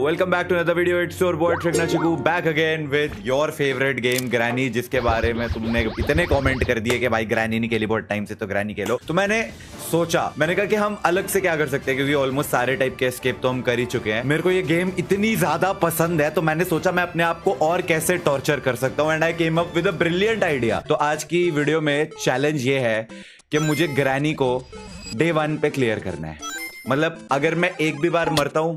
Welcome back to another video. It's your boy ट्रिकना Chiku back again with your favourite game granny, जिसके बारे में तुमने इतने कमेंट कर दिए कि भाई ग्रैनी नहीं खेली बहुत टाइम से, तो ग्रैनी खेलो। तो मैंने कहा कि हम अलग से क्या कर सकते हैं, क्योंकि ऑलमोस्ट सारे टाइप के एस्केप तो हम कर ही चुके हैं। मेरे को ये गेम इतनी ज्यादा पसंद है, तो मैंने सोचा मैं अपने आप को और कैसे टॉर्चर कर सकता हूँ, and I came up with a brilliant idea. तो आज की वीडियो में चैलेंज ये है कि मुझे ग्रैनी को डे 1 पे क्लियर करना है। मतलब अगर मैं एक भी बार मरता हूं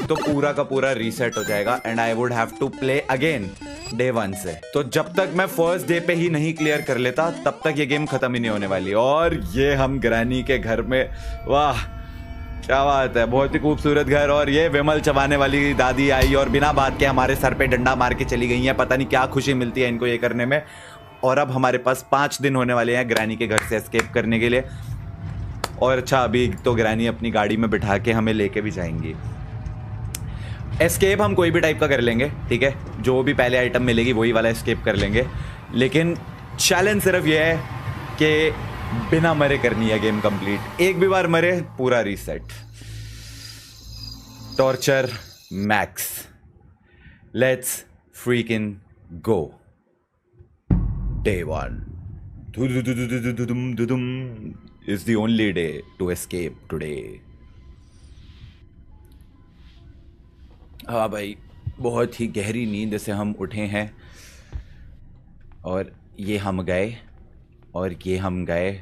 तो पूरा का पूरा रीसेट हो जाएगा and I would have to play again day 1 से। तो जब तक मैं फर्स्ट डे पे ही नहीं क्लियर कर लेता तब तक ये गेम खत्म ही नहीं होने वाली। और ये हम ग्रैनी के घर में, वाह क्या बात है, बहुत ही खूबसूरत घर। और ये विमल चबाने वाली दादी आई और बिना बात के हमारे सर पे डंडा मार के चली गई है। पता नहीं क्या खुशी मिलती है इनको ये करने में। और अब हमारे पास 5 दिन होने वाले हैं ग्रैनी के घर से एस्केप करने के लिए। और अच्छा, अभी तो ग्रैनी अपनी गाड़ी में बिठा के हमें लेके भी जाएंगी। एस्केप हम कोई भी टाइप का कर लेंगे, ठीक है, जो भी पहले आइटम मिलेगी वही वाला एस्केप कर लेंगे। लेकिन चैलेंज सिर्फ ये है कि बिना मरे करनी है गेम कंप्लीट। एक भी बार मरे पूरा reset. Torture max, let's freakin go. Day 1 is the only day to escape today. हाँ भाई, बहुत ही गहरी नींद से हम उठे हैं और ये हम गए और ये हम गए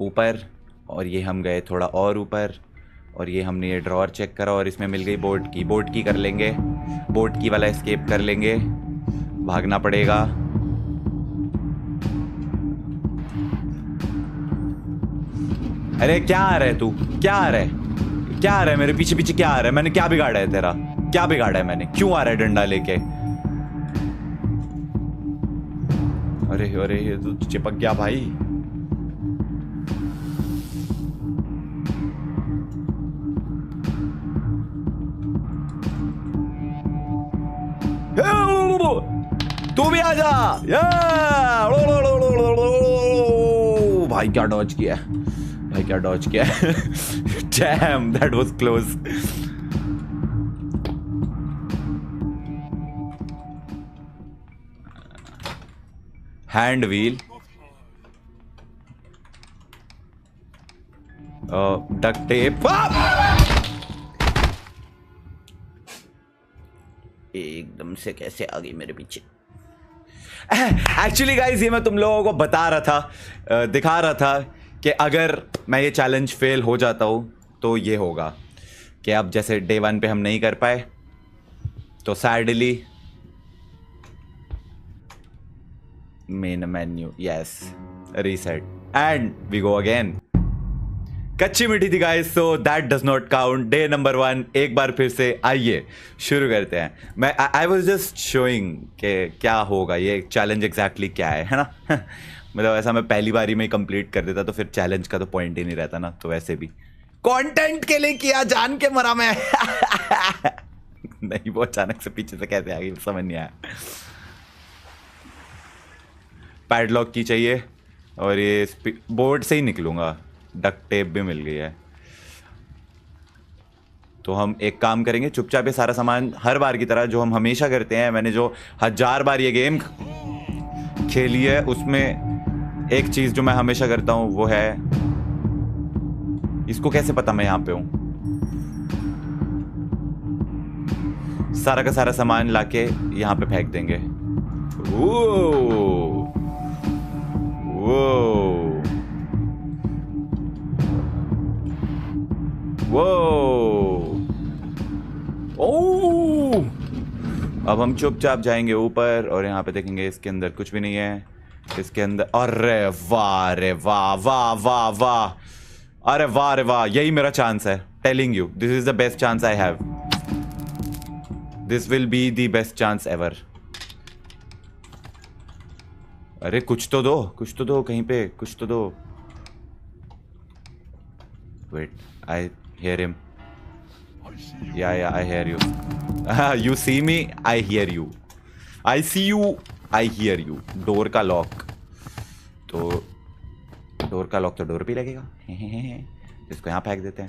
ऊपर और ये हम गए थोड़ा और ऊपर और ये हमने ये ड्रॉअर चेक करा और इसमें मिल गई बोट की कर लेंगे। बोट की वाला एस्केप कर लेंगे। भागना पड़ेगा। अरे क्या आ रहा है तू, क्या आ रहा है, क्या आ रहा है मेरे पीछे पीछे, क्या आ रहा है? मैंने क्या बिगाड़ा है तेरा, क्या बिगाड़ा है मैंने? क्यों आ रहा है डंडा लेके? अरे अरे ये तो चिपक गया भाई। तू भी आ जा। भाई क्या डॉज किया, भाई क्या डॉज किया। Damn, that was close. Hand wheel, duct tape. एकदम से कैसे आ गई मेरे पीछे। एक्चुअली गाइज ये मैं तुम लोगों को बता रहा था, दिखा रहा था कि अगर मैं ये चैलेंज फेल हो जाता हूँ तो ये होगा कि अब जैसे डे 1 पे हम नहीं कर पाए तो sadly main menu, yes, reset and we go again. कच्ची मीठी थी guys, so that does not count. Day number 1 एक बार फिर से आइए शुरू करते हैं। मैं आई वाज जस्ट शोइंग कि क्या होगा ये चैलेंज एग्जैक्टली क्या है ना। मतलब ऐसा मैं पहली बारी में ही कंप्लीट कर देता तो फिर चैलेंज का तो पॉइंट ही नहीं रहता ना। तो वैसे भी कंटेंट के लिए किया, जान के मरा मैं। नहीं, वो अचानक से पीछे से कैसे आ गई समझ नहीं आया। पैडलॉक की चाहिए और ये बोर्ड से ही निकलूंगा। डक्ट टेप भी मिल गई है। तो हम एक काम करेंगे, चुपचाप ये सारा सामान हर बार की तरह जो हम हमेशा करते हैं, मैंने जो 1000 बार ये गेम खेली है उसमें एक चीज जो मैं हमेशा करता हूं वो है, इसको कैसे पता मैं यहां पे हूं, सारा का सारा सामान लाके यहां पे फेंक देंगे। अब हम चुपचाप जाएंगे ऊपर और यहाँ पे देखेंगे इसके अंदर कुछ भी नहीं है। इसके अंदर, अरे वाह रे वाह, वाह वाह वाह, अरे वाह रे वाह, यही मेरा चांस है। Telling you, this is the best chance I have. This will be the best chance ever. अरे कुछ तो दो, कुछ तो दो, कहीं पे कुछ तो दो। Wait, I hear him. Yeah, I hear you. You see me, I hear you. I see you, I hear you. Door का लॉक, तो डोर का लॉक तो डोर पे लगेगा। इसको यहाँ फेंक देते हैं।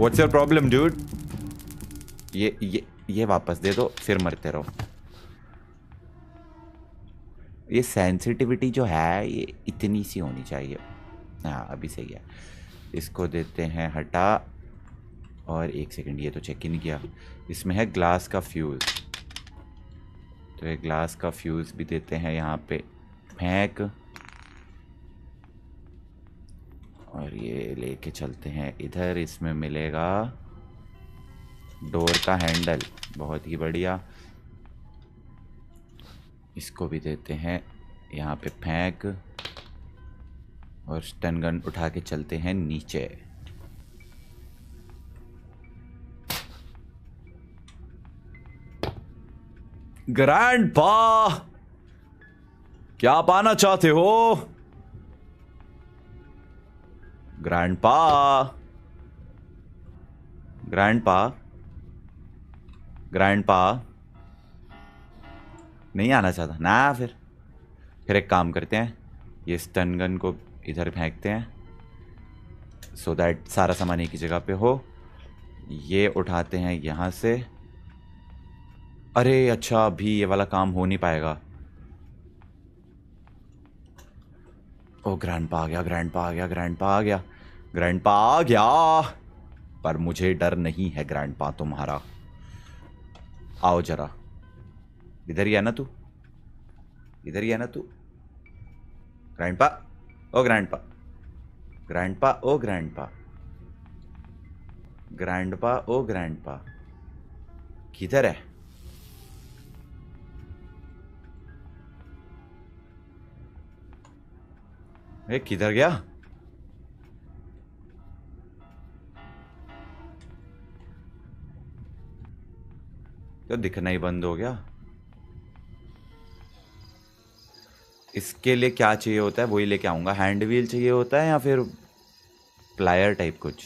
What's your problem dude? ये वापस दे दो, फिर मरते रहो। ये सेंसिटिविटी जो है ये इतनी सी होनी चाहिए। हाँ अभी सही है। इसको देते हैं हटा। और एक सेकंड, ये तो चेक ही नहीं किया। इसमें है ग्लास का फ्यूज़, तो ये ग्लास का फ्यूज़ भी देते हैं यहाँ पे फेंक। और ये लेके चलते हैं इधर। इसमें मिलेगा डोर का हैंडल, बहुत ही बढ़िया। इसको भी देते हैं यहाँ पे फेंक। और स्टन गन उठा के चलते हैं नीचे। ग्रैंडपा, क्या पाना चाहते हो? ग्रैंडपा, ग्रैंडपा, ग्रैंडपा नहीं आना चाहता ना। फिर एक काम करते हैं, ये स्टन गन को इधर फेंकते हैं सो दैट सारा सामान एक ही जगह पे हो। ये उठाते हैं यहाँ से। अरे अच्छा, अभी ये वाला काम हो नहीं पाएगा। ओ ग्रैंडपा आ गया, ग्रैंडपा आ गया, ग्रैंडपा आ गया, ग्रैंडपा आ गया। पर मुझे डर नहीं है ग्रैंडपा तुम्हारा। आओ जरा, इधर ही है ना तू? इधर ही है ना तू? ग्रैंडपा, ओ ग्रैंडपा, ग्रैंडपा, ओ ग्रैंडपा, ग्रैंडपा, ओ ग्रैंडपा, किधर है? ए किधर गया? तो दिखना ही बंद हो गया। इसके लिए क्या चाहिए होता है वही लेके आऊंगा। हैंड व्हील चाहिए होता है या फिर प्लायर टाइप कुछ?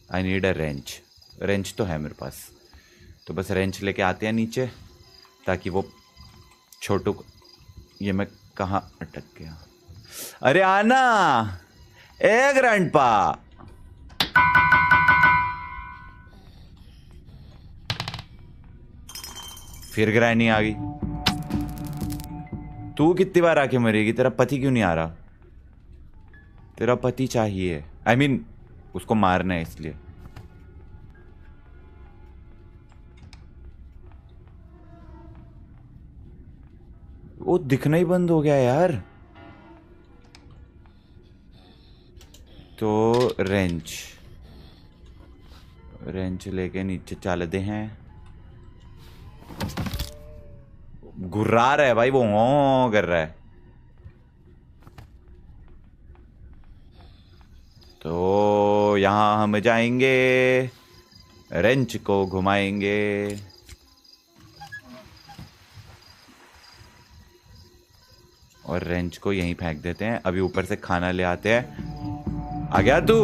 I need a wrench. Wrench तो है मेरे पास, तो बस रेंच लेके आते हैं नीचे ताकि वो छोटू। ये मैं कहाँ अटक गया? अरे आना ए ग्रैंडपा। फिर ग्रैनी आ गई। तू कितनी बार आके मरेगी? तेरा पति क्यों नहीं आ रहा? तेरा पति चाहिए, आई मीन उसको मारना है इसलिए। वो दिखना ही बंद हो गया यार। तो रेंच लेके नीचे चलते हैं। घुर्रा रहा है भाई, वो कर रहा है। तो यहां हम जाएंगे, रेंच को घुमाएंगे। और रेंच को यहीं फेंक देते हैं। अभी ऊपर से खाना ले आते हैं। आ गया तू?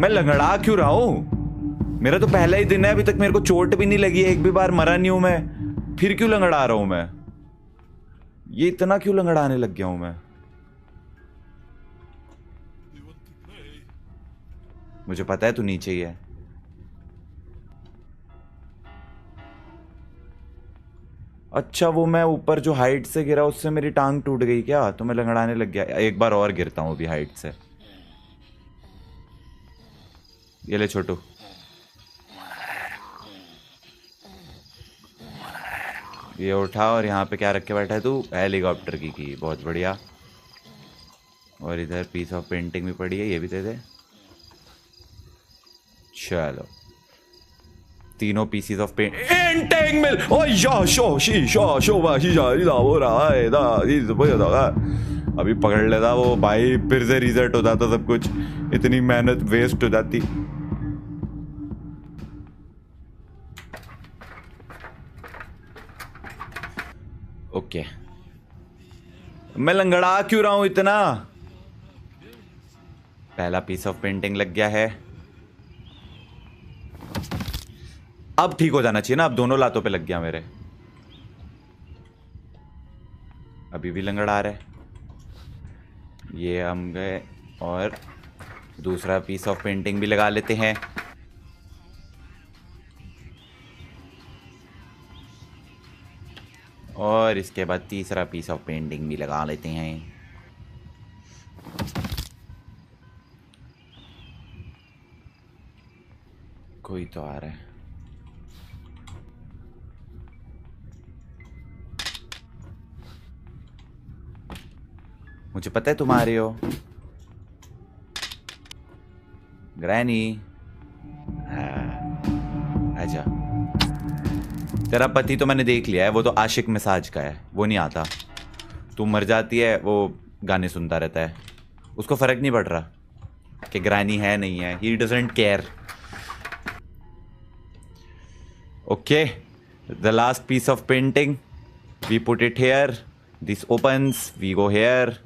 मैं लंगड़ा क्यों रहा हूं? मेरा तो पहला ही दिन है, अभी तक मेरे को चोट भी नहीं लगी है, एक भी बार मरा नहीं हूं मैं, फिर क्यों लंगड़ा रहा हूं मैं? ये इतना क्यों लंगड़ाने लग गया हूं मैं? मुझे पता है तू नीचे ही है। अच्छा, वो मैं ऊपर जो हाइट से गिरा उससे मेरी टांग टूट गई क्या? तो मैं लंगड़ाने लग गया। एक बार और गिरता हूं अभी हाइट से। ये ले छोटू। ये उठा। और यहाँ पे क्या रख के बैठा है तू? हेलीकॉप्टर की बहुत बढ़िया। और इधर पीस ऑफ पेंटिंग भी पड़ी है, ये भी दे दे। चलो, तीनों पीसीज ऑफ पेंटिंग मिल। ओ या शो शी शो शो वा शी जा ला हो रहा है दा इस बजा। अभी पकड़ लेता वो भाई, फिर से रीसेट हो जाता सब कुछ, इतनी मेहनत वेस्ट हो जाती। ओके, मैं लंगड़ा क्यों रहा हूं इतना? पहला पीस ऑफ पेंटिंग लग गया है। अब ठीक हो जाना चाहिए ना। अब दोनों लातों पे लग गया मेरे। अभी भी लंगड़ा आ रहा है। ये हम गए और दूसरा पीस ऑफ पेंटिंग भी लगा लेते हैं। और इसके बाद तीसरा पीस ऑफ पेंटिंग भी लगा लेते हैं। कोई तो आ रहा है। मुझे पता है तुम आ रहे हो ग्रैनी। आजा। तेरा पति तो मैंने देख लिया है, वो तो आशिक मिजाज का है, वो नहीं आता। तू मर जाती है, वो गाने सुनता रहता है, उसको फर्क नहीं पड़ रहा कि ग्रैनी है नहीं है। He doesn't care. Okay, the last piece of painting, we put it here, this opens, we go here.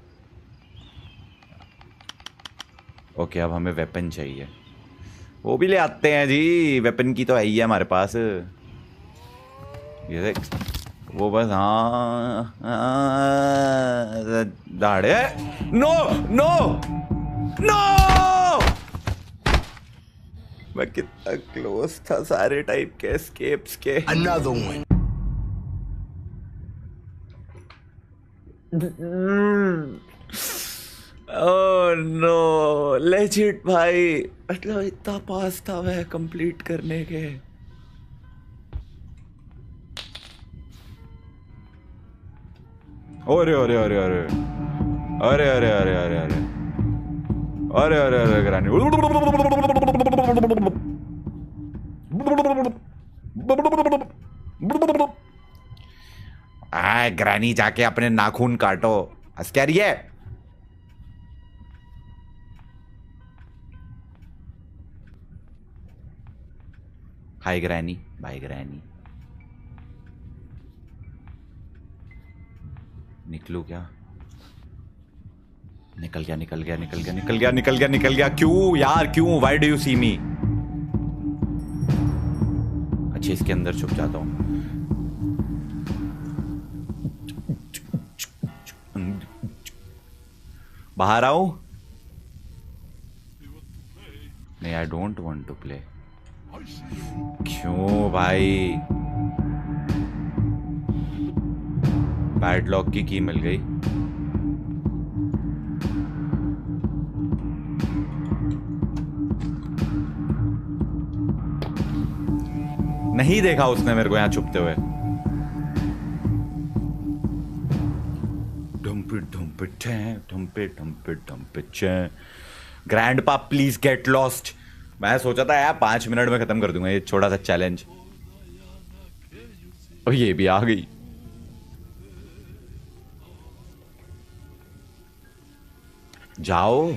Okay, अब हमें वेपन चाहिए, वो भी ले आते हैं जी। वेपन की तो है ही है हमारे पास। ये देख, वो बस दाढ़े। नो नो नो, मैं कितना क्लोज था सारे टाइप के एस्केप्स के। Another one. Oh no, legit भाई, मतलब इतना पास था मैं कंप्लीट करने के। अरे अरे अरे अरे अरे अरे अरे अरे अरे अरे अरे अरे ग्रैनी। ग्रैनी जाके अपने नाखून काटो, हंस क्या रही है? हाय ग्रैनी, बाय ग्रैनी। निकलू क्या? निकल गया निकल गया निकल गया निकल गया निकल गया निकल गया। क्यों यार, क्यों? Why do you see me? अच्छा, इसके अंदर छुप जाता हूं। बाहर आओ। नहीं, I don't want to play. क्यों भाई? पैडलॉक की मिल गई। नहीं देखा उसने मेरे को यहाँ छुपते हुए। Grandpa please get lost. मैं सोचा था यार 5 मिनट में खत्म कर दूंगा ये छोटा सा चैलेंज, और ये भी आ गई। जाओ।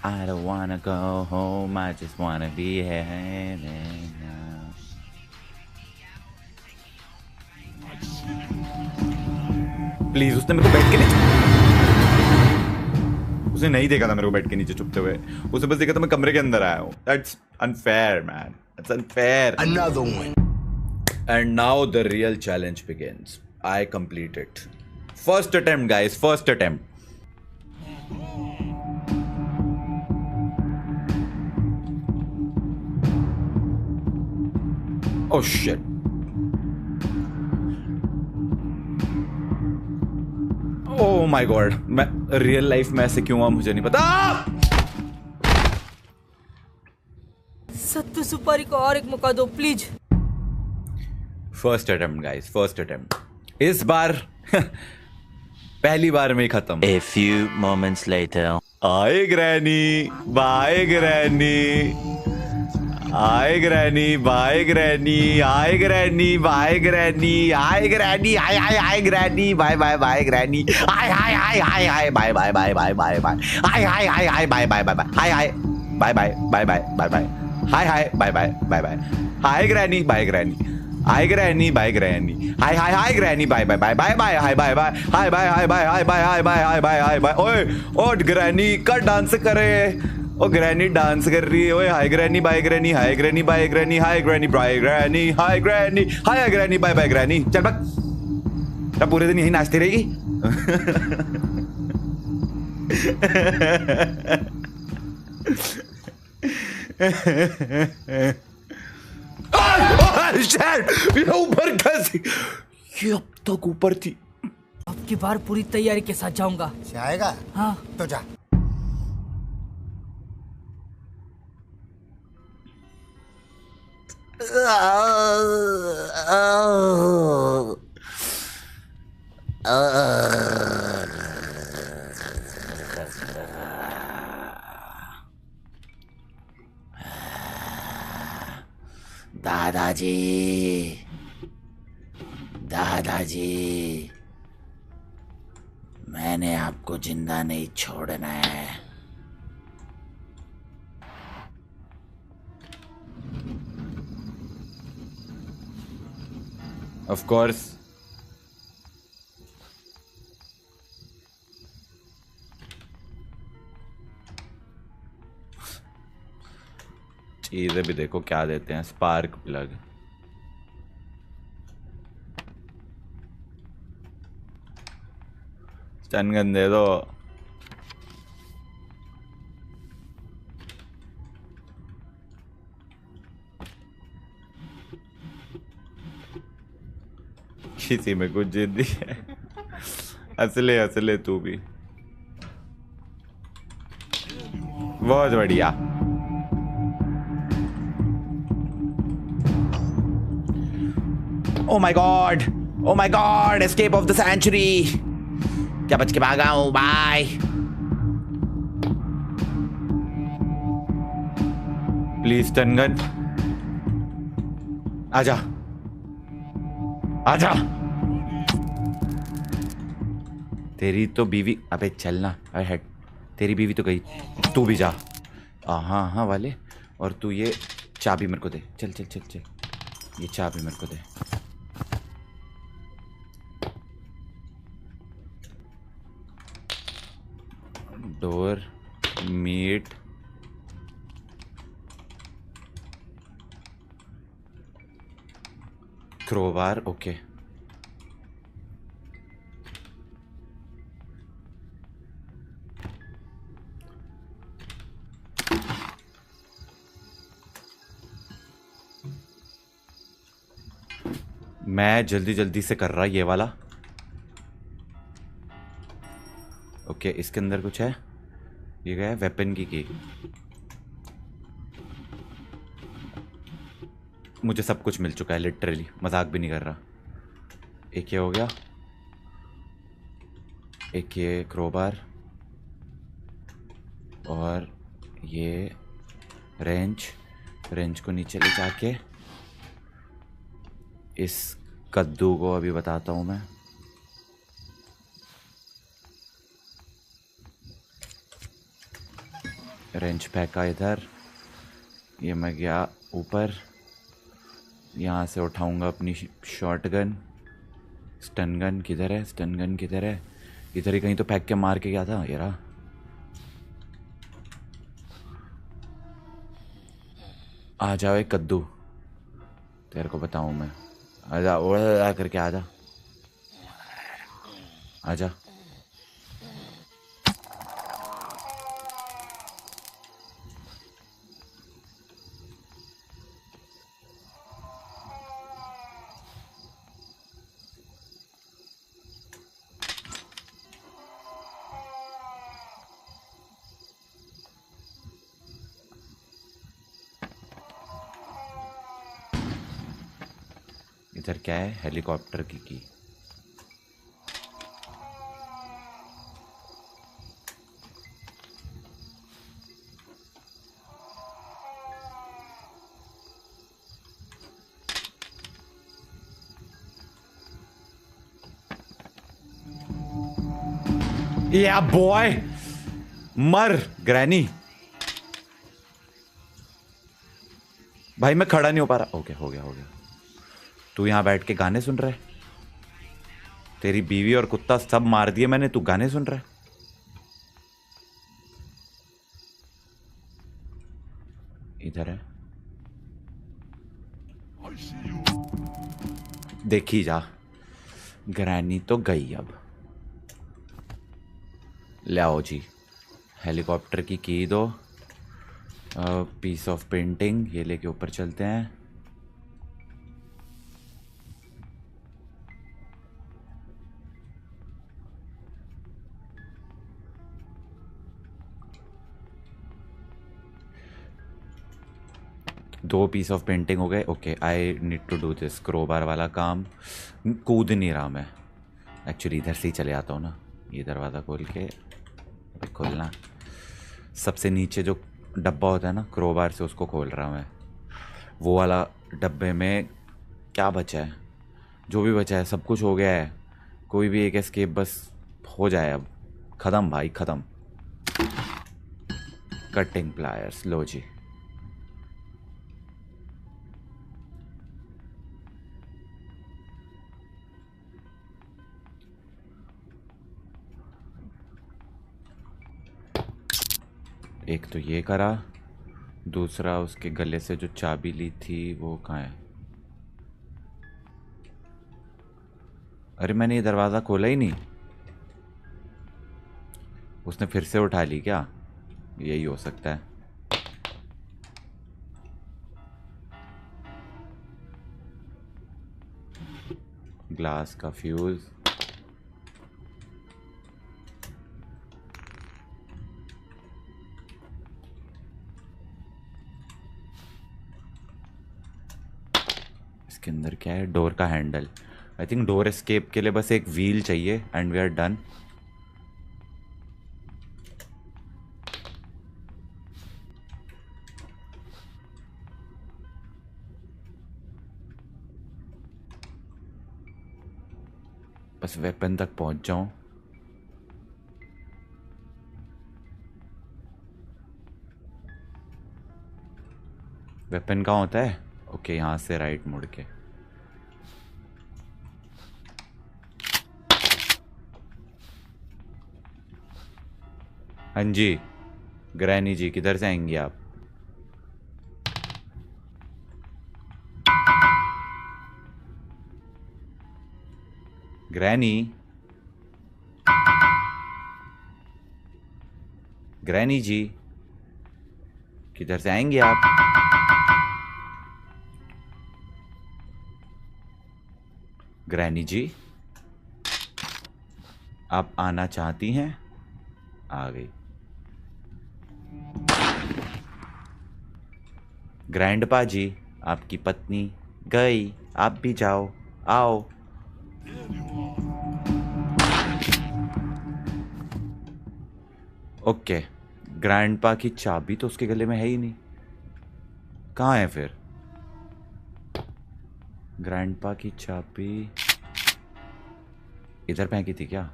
I don't wanna go home, I just wanna be here now. Please, उसने मेरे को बेड के नीचे, उसने नहीं देखा था मेरे को बेड के नीचे छुपते हुए, उसे बस देखा था मैं कमरे के अंदर आया हूँ। That's unfair, man. That's unfair. Another one. And now the real challenge begins. I complete it. First attempt, guys. First attempt. Oh shit. Oh my god. मैं रियल लाइफ में ऐसे क्यों हुआ मुझे नहीं पता। सत्तू सुपारी को और एक मौका दो please. First attempt guys, first attempt. इस बार पहली बार में ही खत्म। A few moments later. Hi granny, bye granny, hi granny, bye granny, hi granny, bye granny, hi granny, hi hi hi granny, bye bye bye granny, hi hi hi hi hi, bye bye bye bye bye bye, hi hi hi hi bye bye bye bye, hi hi bye bye bye bye bye bye, hi hi bye bye bye bye, hi granny, bye granny, hi granny, bye granny, hi hi hi granny, bye bye bye bye bye, hi bye bye, hi bye hi bye hi bye hi bye hi bye hi bye. ओए oh granny का dance करे, ओ granny dance कर रही है। ओए हाय granny, bye granny, hi granny, bye granny, hi granny, bye granny, hi granny, hi granny, bye bye granny. चल बक, तब पूरे दिन यही नाचती रहेगी। ये ऊपर कैसे? ये अब तक ऊपर थी। अब की बार पूरी तैयारी के साथ जाऊंगा। जाएगा? हाँ तो जा। दादाजी, दादाजी, मैंने आपको जिंदा नहीं छोड़ना है। Of course. चीजें भी देखो क्या देते हैं। स्पार्क प्लग, स्टन गन दे दो। किसी में कुछ जिद्दी है। असले असले तू भी बहुत बढ़िया। Oh my God, oh my God, escape of the century. क्या बच के भागा हूं? बाय। प्लीज टनगन आजा, आजा। तेरी तो बीवी, अबे चलना, अरे हट। तेरी बीवी तो गई, तू भी जा। हाँ हाँ वाले। और तू ये चाबी मेरे को दे। चल चल चल चल, ये चाबी मेरे को दे। Door meat crowbar, okay. मैं जल्दी जल्दी से कर रहा ये वाला। ओके, इसके अंदर कुछ है। ये गया वेपन की। मुझे सब कुछ मिल चुका है, लिटरली मजाक भी नहीं कर रहा। एक ये हो गया, एक ये क्रोबार, और ये रेंच को नीचे ले जाके इस कद्दू को अभी बताता हूँ मैं। रेंच फेंका इधर, ये मैं गया ऊपर। यहाँ से उठाऊंगा अपनी शॉर्ट गन। स्टन गन किधर है? स्टन गन किधर है? इधर ही कहीं तो फेंक के मार के गया था ये रहा। आ जाओ एक कद्दू, तेरे को बताऊं मैं। आजा, उड़ा करके आजा, आजा। इधर क्या है? हेलीकॉप्टर की। या बॉय, मर ग्रैनी। भाई मैं खड़ा नहीं हो पा रहा। ओके, हो गया हो गया। तू यहाँ बैठ के गाने सुन रहा है? तेरी बीवी और कुत्ता सब मार दिए मैंने, तू गाने सुन रहा है? इधर है, देखी जा। ग्रैनी तो गई अब। ले आओ जी। हेलीकॉप्टर की दो, पीस ऑफ पेंटिंग, ये लेके ऊपर चलते हैं। दो पीस ऑफ पेंटिंग हो गए। Okay, I need to do this crowbar वाला काम। कूद नहीं रहा मैं एक्चुअली, इधर से ही चले आता हूँ ना। ये दरवाज़ा खोल के, अबे खोलना, सबसे नीचे जो डब्बा होता है ना क्रोबार से, उसको खोल रहा हूँ मैं। वो वाला डब्बे में क्या बचा है? जो भी बचा है सब कुछ हो गया है। कोई भी एक एस्केप बस हो जाए अब। ख़त्म भाई ख़त्म। कटिंग प्लायर्स, लो जी। एक तो ये करा, दूसरा उसके गले से जो चाबी ली थी वो कहाँ है? अरे मैंने ये दरवाज़ा खोला ही नहीं। उसने फिर से उठा ली क्या? यही हो सकता है। ग्लास का फ्यूज। इसके अंदर क्या है? डोर का handle. I think door escape के लिए बस एक व्हील चाहिए एंड वी आर डन। बस वेपन तक पहुंच जाऊं। वेपन कहाँ होता है? ओके, यहाँ से राइट मुड़ के। हाँ जी, ग्रैनी जी किधर से आएंगी आप? ग्रैनी, ग्रैनी जी किधर से आएंगी आप? ग्रैनी जी, आप आना चाहती हैं? आ गई। ग्रैंडपा जी, आपकी पत्नी गई, आप भी जाओ, आओ। ओके, ग्रैंडपा की चाबी तो उसके गले में है ही नहीं। कहाँ है फिर? ग्रैंडपा की चाबी इधर फेंकी थी क्या?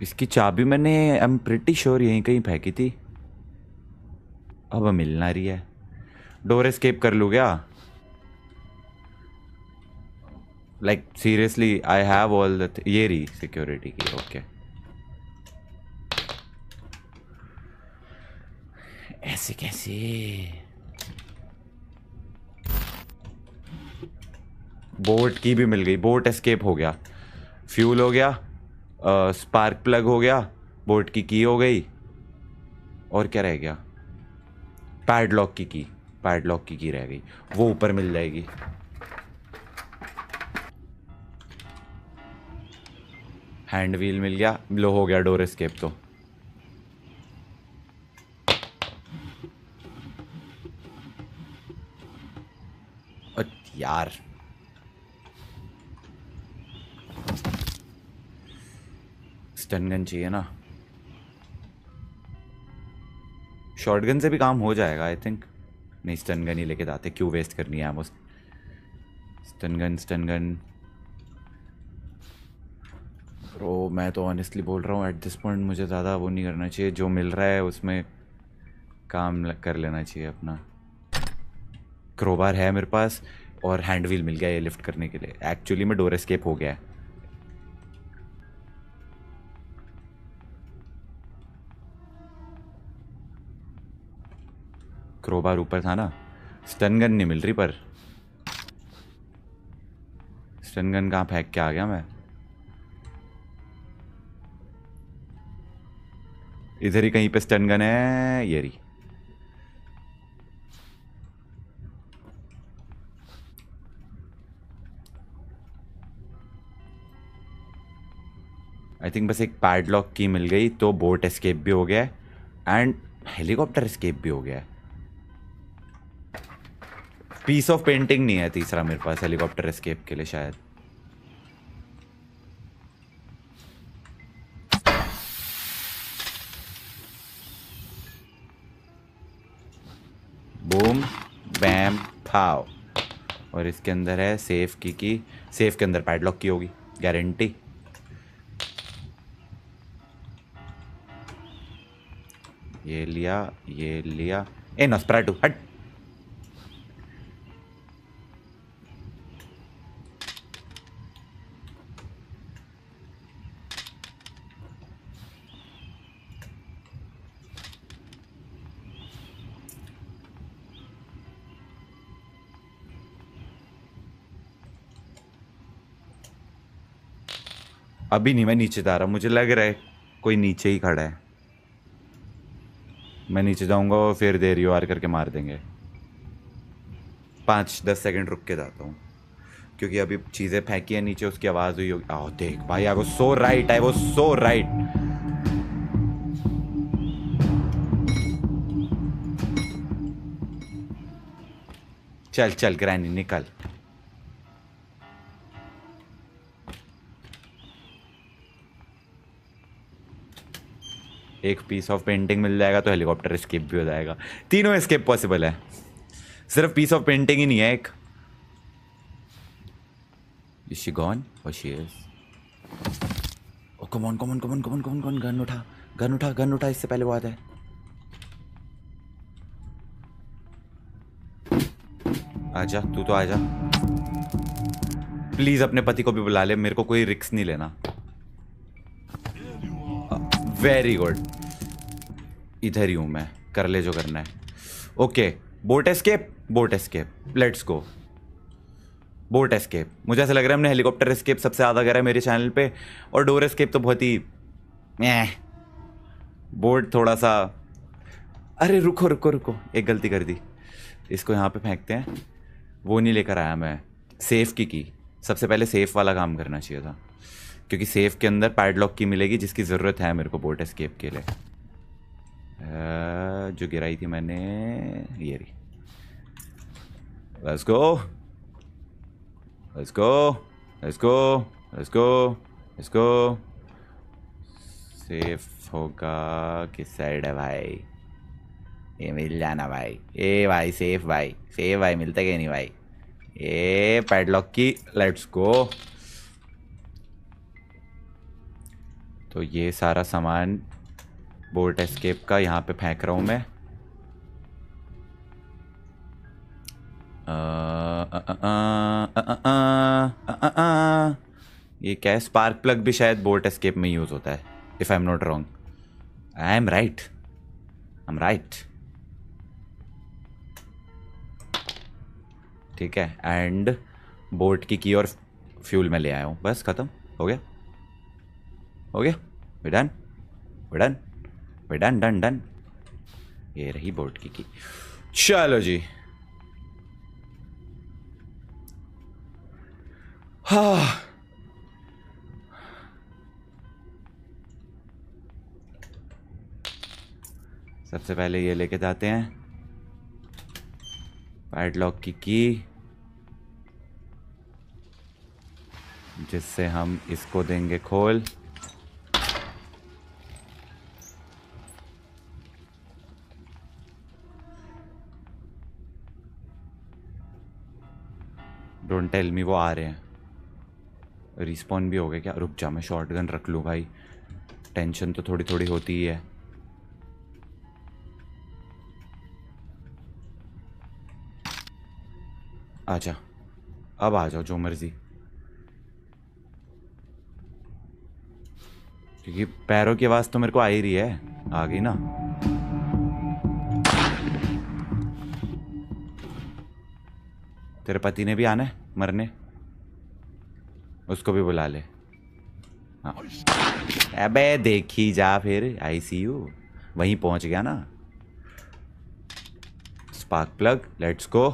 इसकी चाबी मैंने, आई एम प्रिटी श्योर, यहीं कहीं फेंकी थी। अब मिल ना रही है। डोर एस्केप कर लूँ क्या? Like seriously, I have all the, ये रही सिक्योरिटी की। ओके, ऐसे कैसे? बोट की भी मिल गई, बोट एस्केप हो गया, फ्यूल हो गया, स्पार्क प्लग हो गया, बोट की हो गई, और क्या रह गया? पैडलॉक की पैडलॉक की रह गई, वो ऊपर मिल जाएगी। हैंड व्हील मिल गया, लो हो गया डोर एस्केप तो। यार स्टन गन चाहिए ना। शॉटगन से भी काम हो जाएगा आई थिंक। नहीं, स्टन गन ही लेके जाते, क्यों वेस्ट करनी है एमो। स्टन गन ब्रो, मैं तो ऑनेस्टली बोल रहा हूँ एट दिस पॉइंट मुझे ज़्यादा वो नहीं करना चाहिए। जो मिल रहा है उसमें काम कर लेना चाहिए अपना। क्रोबार है मेरे पास और हैंड व्हील मिल गया ये लिफ्ट करने के लिए। एक्चुअली में डोर एस्केप हो गया है। क्रोबार ऊपर था ना। स्टन गन नहीं मिल रही पर स्टन गन कहाँ फेंक के आ गया मैं? इधर ही कहीं पे स्टन गन है, ये रही। आई थिंक बस एक पैडलॉक की मिल गई तो बोट एस्केप भी हो गया है एंड हेलीकॉप्टर एस्केप भी हो गया है। पीस ऑफ पेंटिंग नहीं है तीसरा मेरे पास हेलीकॉप्टर एस्केप के लिए शायद। बूम बैम फाव। और इसके अंदर है सेफ की। सेफ के अंदर पैडलॉक की होगी गारंटी। ये लिया। ए नॉस्फेराटू हट। अभी नहीं, मैं नीचे जा रहा, मुझे लग रहा है कोई नीचे ही खड़ा है। मैं नीचे जाऊंगा और फिर देर यू आर करके मार देंगे। 5-10 सेकंड रुक के जाता हूँ क्योंकि अभी चीज़ें फेंकी है नीचे, उसकी आवाज़ हुई होगी। आओ देख भाई, I was so right, I was so right. चल चल ग्रैनी निकल। एक पीस ऑफ पेंटिंग मिल जाएगा तो हेलीकॉप्टर एस्केप भी हो जाएगा। तीनों एस्केप पॉसिबल है, सिर्फ पीस ऑफ पेंटिंग ही नहीं है एक। Is she gone? Oh, she is. Oh, come on. Gun उठा, इससे पहले वो आता है। आजा, तू तो आजा। प्लीज अपने पति को भी बुला ले, मेरे को कोई रिस्क नहीं लेना। वेरी गुड, इधर ही हूं मैं, कर ले जो करना है। Okay, boat escape, let's go. Boat escape, मुझे ऐसा लग रहा है हमने हेलीकॉप्टर एस्केप सबसे ज़्यादा करा है मेरे चैनल पे, और डोर एस्केप तो बहुत ही बोट थोड़ा सा। अरे रुको, एक गलती कर दी। इसको यहाँ पे फेंकते हैं। वो नहीं लेकर आया मैं, सेफ की। सबसे पहले सेफ वाला काम करना चाहिए था क्योंकि सेफ के अंदर पैडलॉक की मिलेगी जिसकी ज़रूरत है मेरे को बोट एस्केप के लिए। जो गिराई थी मैंने, ये रही। Let's go. सेफ होगा किस साइड है भाई? ये मिल जाना भाई। ए भाई सेफ भाई मिलता क्या नहीं भाई? ए पैडलॉक की, लेट्स गो। तो ये सारा सामान बोट एस्केप का यहाँ पे फेंक रहा हूँ मैं। ये क्या है? स्पार्क प्लग भी शायद बोट एस्केप में यूज होता है, if I am not wrong. I am right. ठीक है, एंड बोट की और फ्यूल में ले आया हूँ। बस खत्म हो गया। We done. ये रही बोट की। चलो जी। हाँ, सबसे पहले ये लेके जाते हैं पैडलॉक की, जिससे हम इसको देंगे खोल। डोंट टेल मी वो आ रहे हैं। रिस्पॉन भी हो गया क्या? रुक जा, मैं शॉटगन रख लूँ भाई, टेंशन तो थोड़ी थोड़ी होती ही है। आजा, अब आ जाओ जो मर्जी, क्योंकि पैरों की आवाज तो मेरे को आ ही रही है। आ गई ना? तेरे पति ने भी आना है मरने? उसको भी बुला ले। हाँ अबे देखी जा फिर, आईसीयू वहीं पहुंच गया ना। Spark plug, let's go.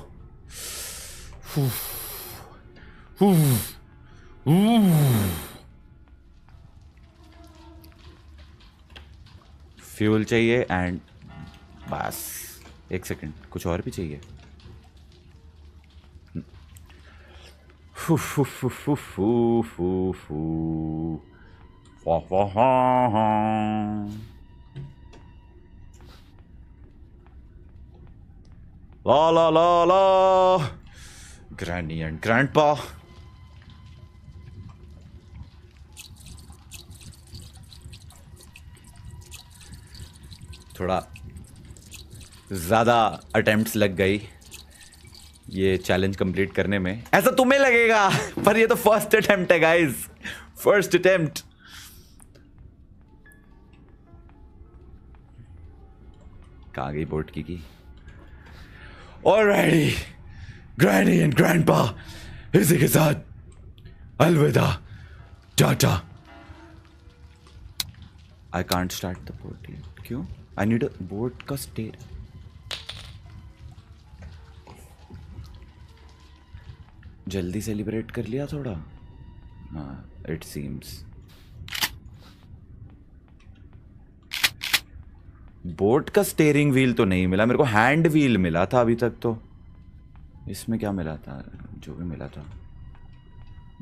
Fuel चाहिए एंड बस। एक सेकंड, कुछ और भी चाहिए। फू फू फू फू फू फू फू फा फा हा हा। ला ला ला ला। Granny and grandpa. थोड़ा ज्यादा अटेम्प्ट्स लग गई ये चैलेंज कंप्लीट करने में, ऐसा तुम्हें लगेगा पर ये तो फर्स्ट अटेम्प्ट है गाइस, फर्स्ट अटेम्प्ट। कहाँ गई बोट की? ऑलराइटी, ग्रैनी एंड ग्रैंडपा, इसी के साथ अलविदा, Tata. I can't start the boat. क्यों? आई नीड अ बोट का स्टेयर। जल्दी सेलिब्रेट कर लिया थोड़ा। हाँ इट सीम्स। बोट का स्टेयरिंग व्हील तो नहीं मिला मेरे को, हैंड व्हील मिला था अभी तक तो। इसमें क्या मिला था? जो भी मिला था।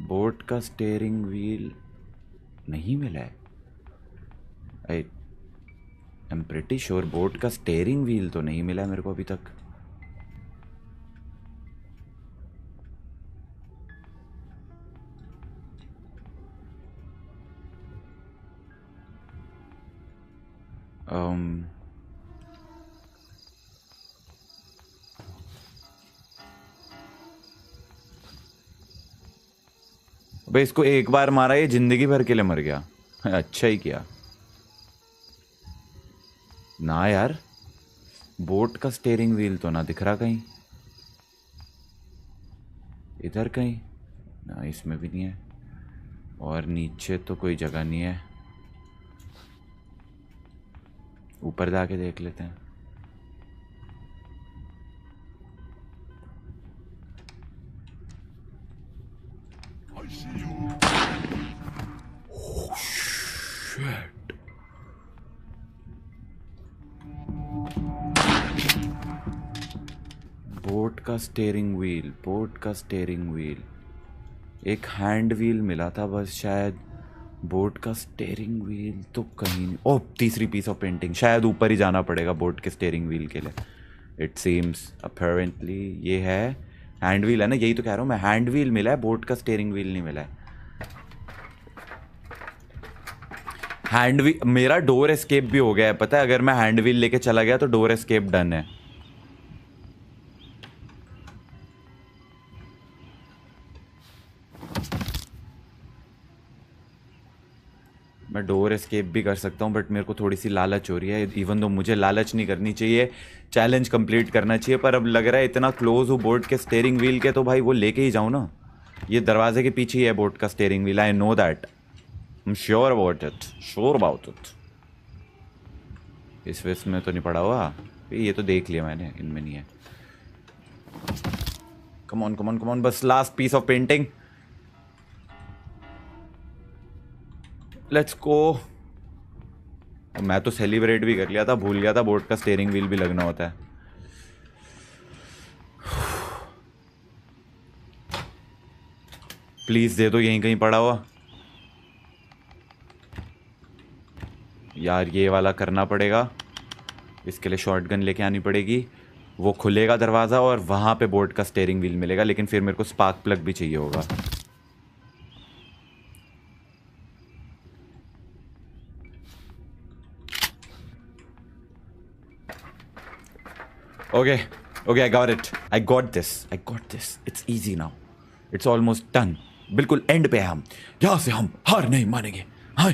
बोट का स्टेयरिंग व्हील नहीं मिला है। I am pretty sure boat का स्टेयरिंग व्हील तो नहीं मिला है मेरे को अभी तक। भाई इसको एक बार मारा, ये जिंदगी भर के लिए मर गया। अच्छा ही किया ना यार। बोट का स्टेयरिंग व्हील तो ना दिख रहा कहीं, इधर कहीं ना, इसमें भी नहीं है, और नीचे तो कोई जगह नहीं है। ऊपर जाके देख लेते हैं। Oh, shit. बोट का स्टेयरिंग व्हील, बोट का स्टेयरिंग व्हील, एक हैंड व्हील मिला था बस शायद। बोट का स्टेयरिंग व्हील तो कहीं नहीं। ओह तीसरी पीस ऑफ पेंटिंग, शायद ऊपर ही जाना पड़ेगा बोट के स्टेयरिंग व्हील के लिए। इट सीम्स अपेरेंटली ये है हैंड व्हील, है ना? यही तो कह रहा हूँ मैं, हैंड व्हील मिला है, बोट का स्टेयरिंग व्हील नहीं मिला है। हैंड व्हील मेरा डोर एस्केप भी हो गया है पता है, अगर मैं हैंड व्हील लेके चला गया तो डोर एस्केप डन है। मैं डोर एस्केप भी कर सकता हूँ बट मेरे को थोड़ी सी लालच हो रही है, इवन तो मुझे लालच नहीं करनी चाहिए, चैलेंज कंप्लीट करना चाहिए। पर अब लग रहा है इतना क्लोज हूँ बोट के स्टेयरिंग व्हील के, तो भाई वो लेके ही जाऊँ ना। ये दरवाजे के पीछे ही है बोट का steering wheel, I know that, I am sure about it, sure about it. इस वेस में तो नहीं पड़ा हुआ, ये तो देख लिया मैंने, इनमें नहीं है। Come on come on come on, बस last piece of painting, let's go. मैं तो सेलिब्रेट भी कर लिया था, भूल गया था बोट का स्टेयरिंग व्हील भी लगना होता है। प्लीज दे दो यहीं कहीं पड़ा हुआ यार, ये वाला करना पड़ेगा। इसके लिए शॉटगन लेके आनी पड़ेगी, वो खुलेगा दरवाज़ा और वहाँ पे बोट का स्टेयरिंग व्हील मिलेगा, लेकिन फिर मेरे को स्पार्क प्लग भी चाहिए होगा। Okay okay, I got it, I got this, I got this, it's easy now, it's almost done. बिल्कुल एंड पे है हम, यहाँ से हम हार नहीं मानेंगे। हाँ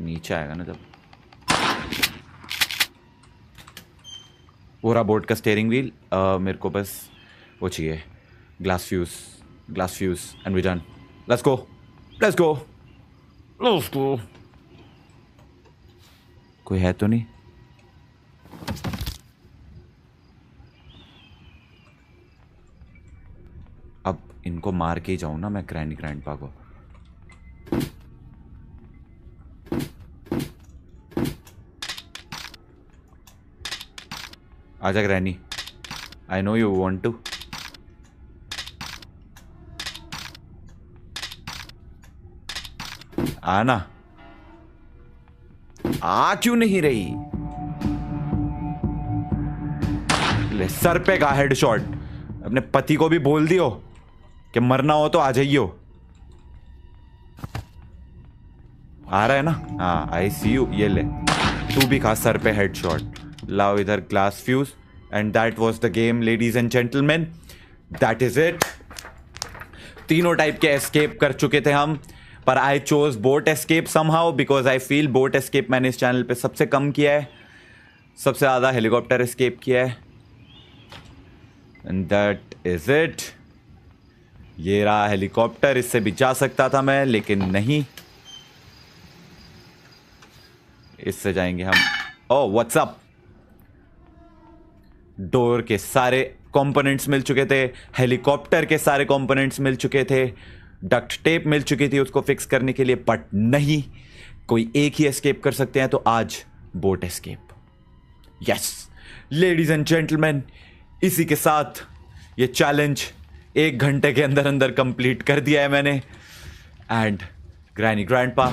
नीचे आएगा ना जब। वो रहा बोट का स्टीयरिंग व्हील। मेरे को बस वो चाहिए, glass fuse and we done. Let's go. कोई है तो नहीं? अब इनको मार के ही जाऊं ना मैं, ग्रैंडपा को। आजा granny, I know you want to. आना, आ क्यों नहीं रही? ले, सर पे का हेडशॉट। अपने पति को भी बोल दियो कि मरना हो तो आ जाइयो। आ रहा है ना? हाँ, आई सी यू। ये ले, तू भी खा सर पे हेडशॉट। लाओ इधर glass fuse. And that was the game ladies and gentleman, that is it. तीनों टाइप के एस्केप कर चुके थे हम, पर I chose boat escape somehow because I feel boat escape मैंने इस चैनल पे सबसे कम किया है, सबसे ज़्यादा हेलीकॉप्टर एस्केप किया है। And that is it. ये रहा हेलीकॉप्टर, इससे भी जा सकता था मैं लेकिन नहीं। इससे जाएंगे हम। ओह व्हाट्स अप। डोर के सारे कंपोनेंट्स मिल चुके थे, हेलीकॉप्टर के सारे कंपोनेंट्स मिल चुके थे, डक्ट टेप मिल चुकी थी उसको फिक्स करने के लिए, बट नहीं, कोई एक ही एस्केप कर सकते हैं, तो आज boat escape. Yes ladies and gentleman, इसी के साथ ये चैलेंज 1 घंटे के अंदर अंदर कंप्लीट कर दिया है मैंने। And granny grandpa,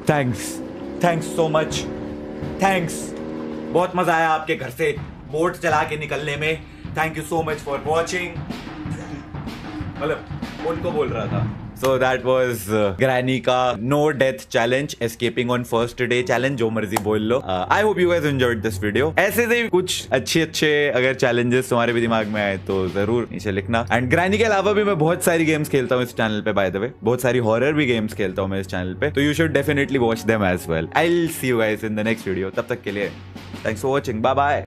thanks so much, thanks. बहुत मजा आया आपके घर से बोट चला के निकलने में। Thank you so much for watching. मतलब उनको बोल रहा था। सो दैट वॉज ग्रैनी का no death challenge, escaping on first day challenge, जो मर्जी बोल लो। I hope you guys enjoyed this video. ऐसे से कुछ अच्छे अगर चैलेंजेस तुम्हारे भी दिमाग में आए तो जरूर नीचे लिखना। एंड ग्रैनी के अलावा भी मैं बहुत सारी गेम्स खेलता हूँ इस चैनल पे, बाय द वे बहुत सारी हॉरर भी गेम्स खेलता हूँ मैं इस चैनल पे, तो you should definitely watch them as well. I will see you guys in the next video. तब तक के लिए thanks for watching, bye bye.